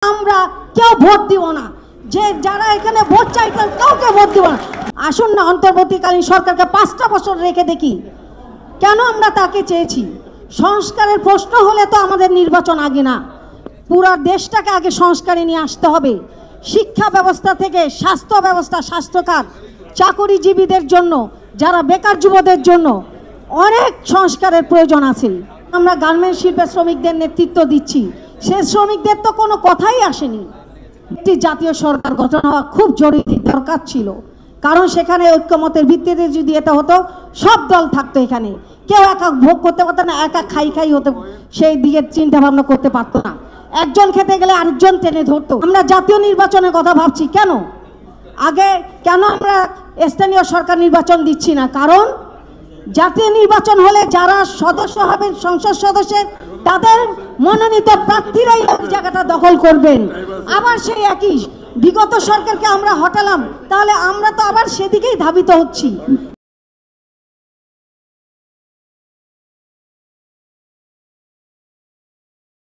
আমরা কেউ ভোট দিব না, যে যারা এখানে ভোট চাইতেন কাউকে ভোট দিব না। আসুন না অন্তর্বর্তীকালীন সরকারকে 5টা বছর রেখে দেখি কেন আমরা তাকে চেয়েছি। সংস্কারের প্রশ্ন হলে তো আমাদের নির্বাচন আগে না, পুরো দেশটাকে আগে সংস্কারে নিয়ে আসতে হবে। শিক্ষা ব্যবস্থা থেকে স্বাস্থ্য ব্যবস্থা, স্বাস্থ্যখাত, চাকরিজীবীদের জন্য, যারা বেকার যুবদের জন্য অনেক সংস্কারের প্রয়োজন আছে। আমরা গার্মেন্টস শিল্পের শ্রমিকদের নেতৃত্ব দিচ্ছি, সে শ্রমিকদের তো কোনো কথাই আসেনি। একটি জাতীয় সরকার গঠন হওয়া খুব জরুরি দরকার ছিল, কারণ সেখানে ঐক্যমতের ভিত্তিতে যদি এটা হতো সব দল থাকতো, এখানে কেউ একা ভোগ করতে পারতো না, একা খাই হতো, সেই দিকে চিন্তা ভাবনা করতে পারতো না। একজন খেতে গেলে আরেকজন টেনে ধরতো। আমরা জাতীয় নির্বাচনের কথা ভাবছি কেন, আগে কেন আমরা স্থানীয় সরকার নির্বাচন দিচ্ছি না? কারণ জাতীয় নির্বাচন হলে যারা সদস্য হবেন, সংসদ সদস্যের, তাদের মনোনীত প্রার্থীরাই ওই জায়গাটা দখল করবেন। আবার সেই একই বিগত সরকারকে আমরা হটালাম, তাহলে আমরা তো আবার সেদিকেই ধাবিত হচ্ছি।